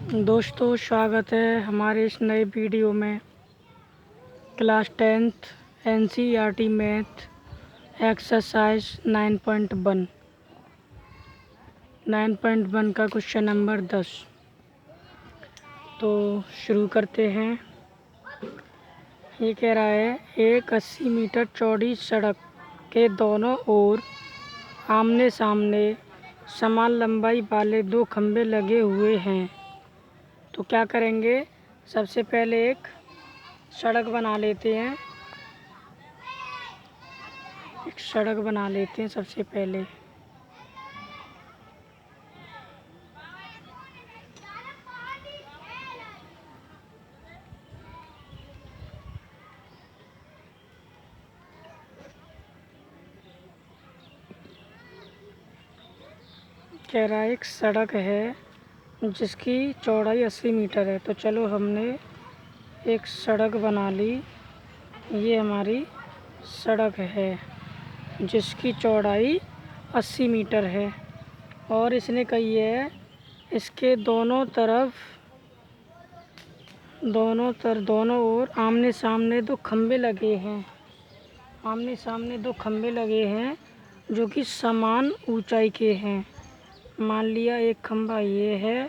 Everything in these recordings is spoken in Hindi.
दोस्तों, स्वागत है हमारे इस नए वीडियो में। Class 10th NCERT math exercise 9.1 का क्वेश्चन नंबर 10। तो शुरू करते हैं। ये कह रहा है, एक 80 मीटर चौड़ी सड़क के दोनों ओर आमने सामने समान लंबाई वाले दो खंभे लगे हुए हैं। तो क्या करेंगे, सबसे पहले एक सड़क बना लेते हैं। सबसे पहले कह रहा है एक सड़क है जिसकी चौड़ाई 80 मीटर है। तो चलो हमने एक सड़क बना ली। ये हमारी सड़क है जिसकी चौड़ाई 80 मीटर है और इसने कही है इसके दोनों ओर आमने सामने दो खंभे लगे हैं जो कि समान ऊंचाई के हैं। मान लिया एक खंभा ये है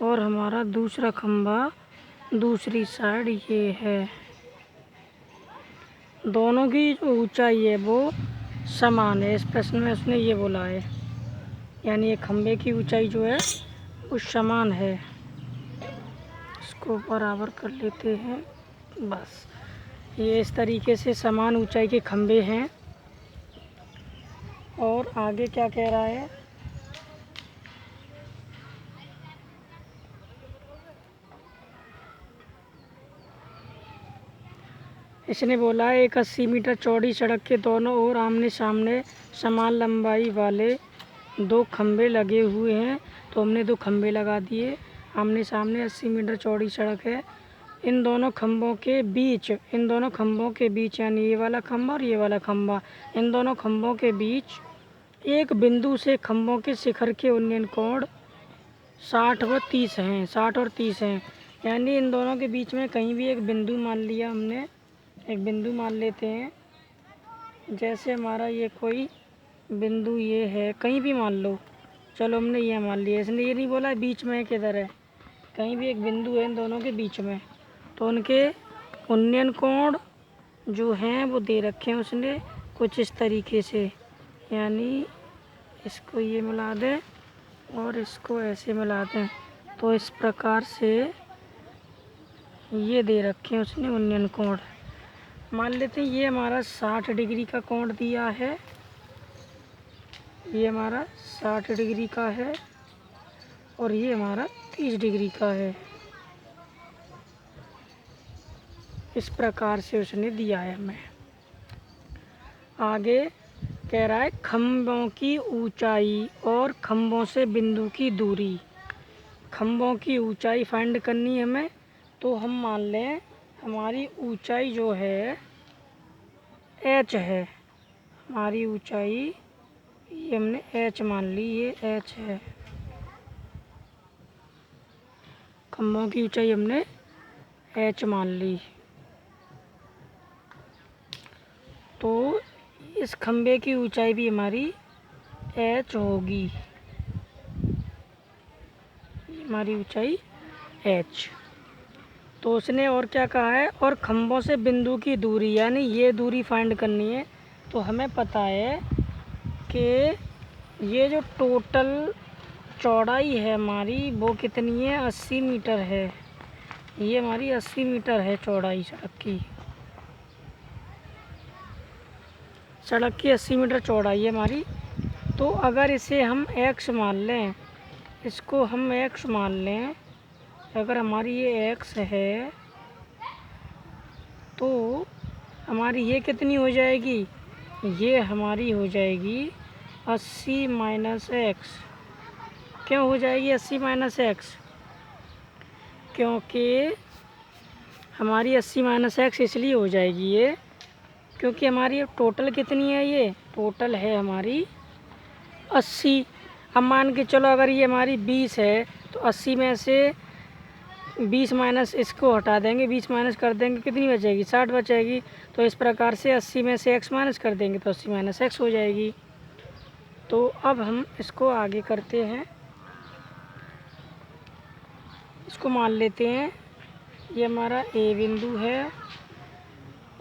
और हमारा दूसरा खंभा दूसरी साइड ये है। दोनों की जो ऊंचाई है वो समान है। इस प्रश्न में उसने ये बोला है, यानी एक खंभे की ऊंचाई जो है वो समान है। इसको बराबर कर लेते हैं। बस ये इस तरीके से समान ऊंचाई के खंभे हैं। और आगे क्या कह रहा है, इसने बोला है एक 80 मीटर चौड़ी सड़क के दोनों ओर आमने सामने समान लंबाई वाले दो खंभे लगे हुए हैं। तो हमने दो खंभे लगा दिए। आमने सामने 80 मीटर चौड़ी सड़क है। इन दोनों खंभों के बीच यानी ये वाला खंभा और ये वाला खंभा, इन दोनों खंभों के बीच एक बिंदु से खंभों के शिखर के उन्नयन कोण 60 और 30 हैं। यानी इन दोनों के बीच में कहीं भी एक बिंदु मान लिया हमने। एक बिंदु मान लेते हैं, जैसे हमारा ये कोई बिंदु ये है, कहीं भी मान लो। चलो हमने ये मान लिया। इसने ये नहीं बोला बीच में किधर है, कहीं भी एक बिंदु है इन दोनों के बीच में। तो उनके उन्नयन कोण जो हैं वो दे रखे हैं उसने कुछ इस तरीके से, यानी इसको ये मिला दें और इसको ऐसे मिला दें। तो इस प्रकार से ये दे रखे हैं उसने उन्नयन कोण। मान लेते हैं ये हमारा 60 डिग्री का कोण दिया है। ये हमारा 60 डिग्री का है और ये हमारा 30 डिग्री का है। इस प्रकार से उसने दिया है हमें। आगे कह रहा है खंभों की ऊंचाई और खंभों से बिंदु की दूरी। खंभों की ऊंचाई फाइंड करनी है हमें। तो हम मान लें हमारी ऊंचाई जो है h है। हमारी ऊंचाई ये हमने h मान ली, ये h है। खंभों की ऊंचाई हमने h मान ली। तो इस खंभे की ऊंचाई भी हमारी h होगी। हमारी ऊंचाई h। तो उसने और क्या कहा है, और खंभों से बिंदु की दूरी यानी ये दूरी फाइंड करनी है। तो हमें पता है कि ये जो टोटल चौड़ाई है हमारी वो कितनी है, 80 मीटर है। ये हमारी 80 मीटर है चौड़ाई सड़क की 80 मीटर चौड़ाई है हमारी। तो अगर इसे हम x मान लें, इसको हम x मान लें, अगर हमारी ये x है तो हमारी ये कितनी हो जाएगी, ये हमारी हो जाएगी 80 माइनस एक्स। क्यों हो जाएगी 80 माइनस एक्स, क्योंकि हमारी 80 माइनस एक्स इसलिए हो जाएगी ये, क्योंकि हमारी टोटल कितनी है, ये टोटल है हमारी 80। अब मान के चलो अगर ये हमारी 20 है तो 80 में से 20 माइनस इसको हटा देंगे, 20 माइनस कर देंगे, कितनी बचेगी? 60 बचेगी। तो इस प्रकार से 80 में से x माइनस कर देंगे तो 80 माइनस एक्स हो जाएगी। तो अब हम इसको आगे करते हैं, इसको मान लेते हैं ये हमारा A बिंदु है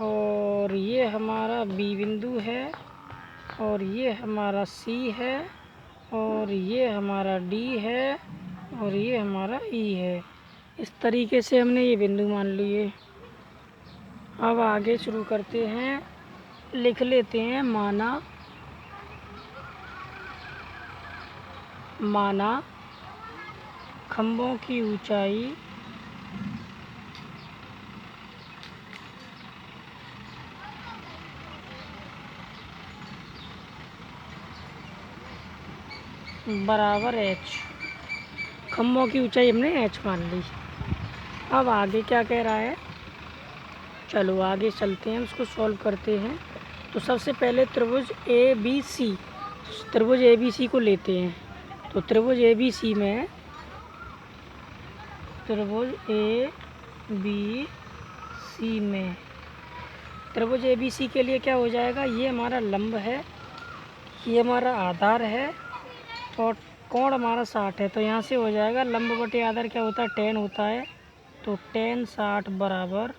और ये हमारा B बिंदु है और ये हमारा C है और ये हमारा D है और ये हमारा E है। इस तरीके से हमने ये बिंदु मान लिए। अब आगे शुरू करते हैं, लिख लेते हैं माना खंभों की ऊंचाई बराबर h। खंभों की ऊंचाई हमने h मान ली। अब आगे क्या कह रहा है, चलो आगे चलते हैं, उसको सॉल्व करते हैं। तो सबसे पहले त्रिभुज ए बी सी को लेते हैं। तो त्रिभुज ए बी सी में त्रिभुज ए बी सी के लिए क्या हो जाएगा, ये हमारा लंब है, ये हमारा आधार है और कोण हमारा 60 है। तो यहाँ से हो जाएगा लंब बटे आधार क्या होता है, tan होता है। तो tan 60 बराबर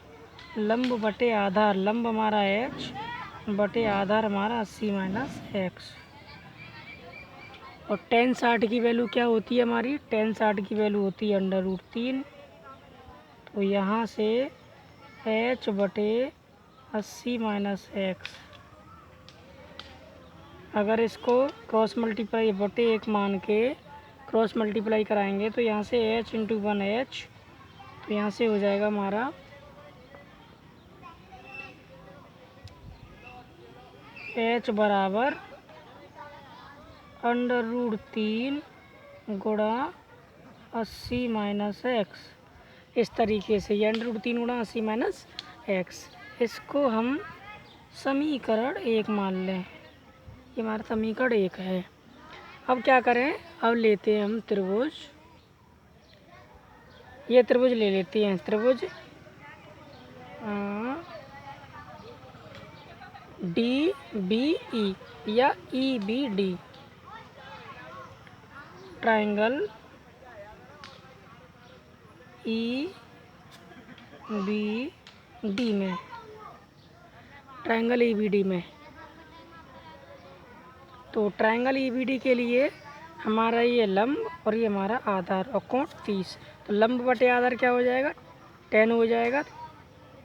लंब बटे आधार, लंब हमारा h बटे आधार हमारा 80 माइनस एक्स। और tan 60 की वैल्यू क्या होती है हमारी, tan 60 की वैल्यू होती है √3। तो यहाँ से h बटे 80 माइनस एक्स, अगर इसको क्रॉस मल्टीप्लाई बटे 1 मान के क्रॉस मल्टीप्लाई कराएंगे तो यहाँ से h इंटू 1h, तो यहाँ से हो जाएगा हमारा h बराबर √3 गुणा 80 माइनस एक्स। इस तरीके से ये √3 गुणा 80 माइनस एक्स, इसको हम समीकरण 1 मान लें। ये हमारा समीकरण 1 है। अब क्या करें, अब लेते हैं हम त्रिभुज, ये त्रिभुज ले लेते हैं, त्रिभुज DBE या EBD, ट्रायंगल EBD में, ट्रायंगल EBD में। तो ट्रायंगल EBD के लिए हमारा ये लंब और ये हमारा आधार और कोण 30। तो लंब बटे आधार क्या हो जाएगा, tan हो जाएगा,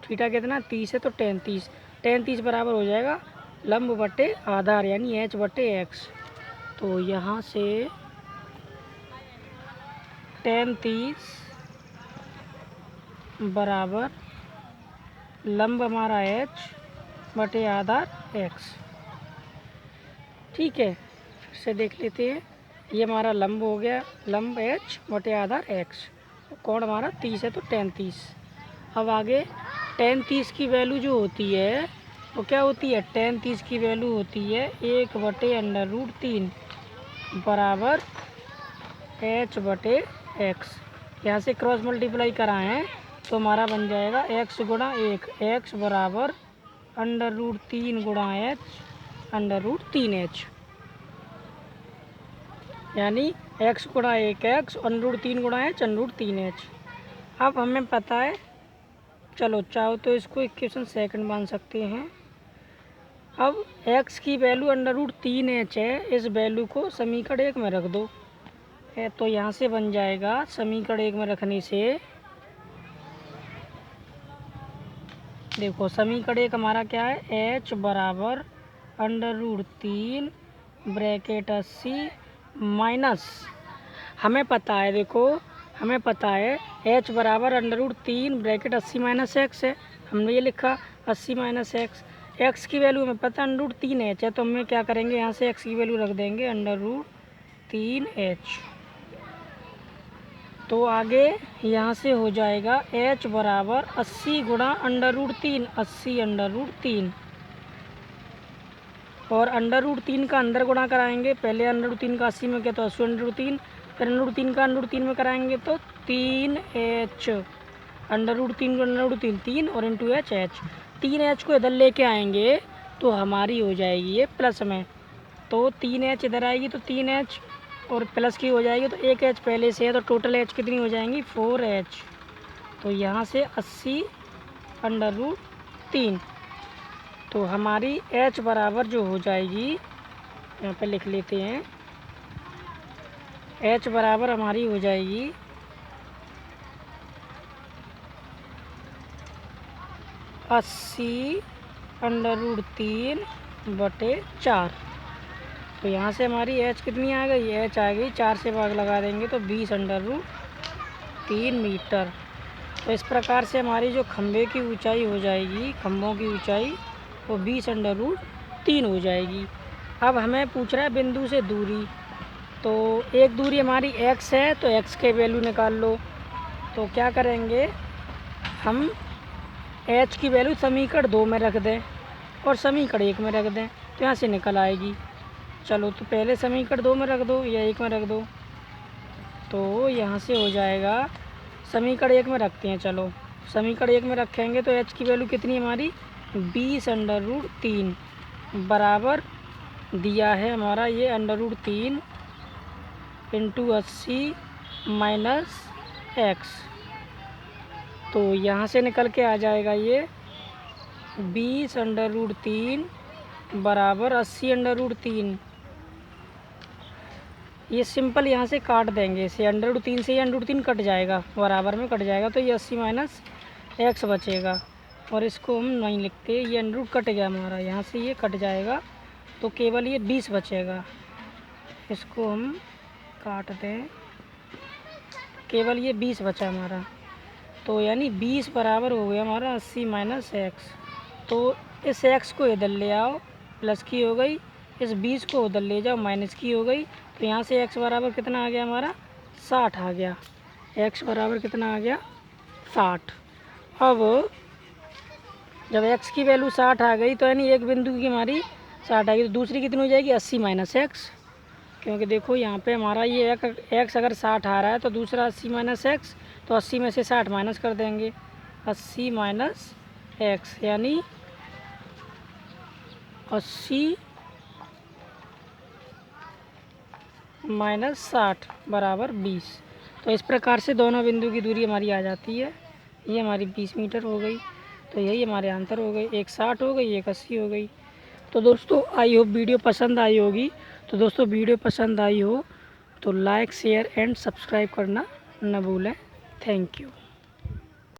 थीटा कितना 30 है तो tan 30, tan 30 बराबर हो जाएगा लंब बटे आधार यानी h बटे x। तो यहाँ से tan 30 बराबर लंब हमारा h बटे आधार x। ठीक है, फिर से देख लेते हैं, ये हमारा लंब हो गया, लंब h बटे आधार x, कोण हमारा 30 है तो tan 30। अब आगे tan 30 की वैल्यू जो होती है वो क्या होती है, tan 30 की वैल्यू होती है 1 बटे √3 बराबर h बटे x। यहाँ से क्रॉस मल्टीप्लाई कराएँ तो हमारा बन जाएगा x गुणा 1, x बराबर √3 गुणा h √3h, यानी x गुणा 1x √3 गुणा h √3h। अब हमें पता है, चलो चाहो तो इसको इक्वेशन सेकंड मान सकते हैं। अब x की वैल्यू √3h है, इस वैल्यू को समीकरण 1 में रख दो, तो यहाँ से बन जाएगा समीकरण 1 में रखने से, देखो समीकरण 1 हमारा क्या है, h बराबर √3 ब्रैकेट 80 माइनस, हमें पता है, देखो हमें पता है h बराबर √3 ब्रैकेट 80 माइनस एक्स है, हमने ये लिखा 80 माइनस एक्स। x की वैल्यू हमें पता है √3h है, तो हमें क्या करेंगे, यहाँ से x की वैल्यू रख देंगे √3h। तो आगे यहाँ से हो जाएगा h बराबर 80 गुणा √3, 80 √3, और √3 का अंदर गुणा कराएंगे, पहले √3 का 80 में क्या तो 80 √3, फिर √3 का √3 में कराएंगे तो 3h, √3 को √3 3 और इंटू h, 3h को इधर लेके आएंगे तो हमारी हो जाएगी ये प्लस में, तो 3h इधर आएगी तो 3h और प्लस की हो जाएगी तो 1h पहले से है, तो टोटल h कितनी हो जाएंगी 4h। तो यहाँ से 80√3, तो हमारी h बराबर जो हो जाएगी, यहाँ पे लिख लेते हैं, h बराबर हमारी हो जाएगी 80√3/4। तो यहाँ से हमारी h कितनी आ गई, h आ गई 4 से भाग लगा देंगे तो 20√3 मीटर। तो इस प्रकार से हमारी जो खंभे की ऊंचाई हो जाएगी, खंभों की ऊंचाई वो 20√3 हो जाएगी। अब हमें पूछ रहा है बिंदु से दूरी, तो एक दूरी हमारी x है तो x के वैल्यू निकाल लो। तो क्या करेंगे, हम h की वैल्यू समीकरण 2 में रख दें और समीकरण 1 में रख दें, तो यहाँ से निकल आएगी। चलो तो पहले समीकरण 2 में रख दो या 1 में रख दो, तो यहाँ से हो जाएगा, समीकरण 1 में रखते हैं। चलो समीकरण 1 में रखेंगे तो h की वैल्यू कितनी हमारी 20√3 बराबर दिया है हमारा ये √3 इंटू 80 माइनस x। तो यहाँ से निकल के आ जाएगा ये 20√3 बराबर 80√3। ये सिंपल यहाँ से काट देंगे, इसे √3 से ये √3 कट जाएगा, बराबर में कट जाएगा, तो ये 80 माइनस x बचेगा। और इसको हम नहीं लिखते, ये √ कट गया हमारा, यहाँ से ये कट जाएगा तो केवल ये 20 बचेगा। इसको हम काट दें, केवल ये 20 बचा हमारा, तो यानी 20 बराबर हो गया हमारा 80 माइनस x। तो इस x को इधर ले आओ, प्लस की हो गई, इस 20 को उधर ले जाओ, माइनस की हो गई, तो यहाँ से x बराबर कितना आ गया हमारा 60 आ गया। x बराबर कितना आ गया 60। अब जब x की वैल्यू 60 आ गई तो यानी एक बिंदु की हमारी 60 आ गई, तो दूसरी कितनी हो जाएगी 80 माइनस x, क्योंकि देखो यहाँ पे हमारा ये x अगर 60 आ रहा है तो दूसरा 80 माइनस x, तो 80 में से 60 माइनस कर देंगे, 80 माइनस x यानी 80 माइनस 60 बराबर 20। तो इस प्रकार से दोनों बिंदु की दूरी हमारी आ जाती है। ये हमारी 20 मीटर हो गई, तो यही हमारे आंसर हो गए, एक 60 हो गई, एक 80 हो गई। तो दोस्तों आई होप वीडियो पसंद आई होगी। तो दोस्तों वीडियो पसंद आई हो तो लाइक शेयर एंड सब्सक्राइब करना न भूलें। Thank you.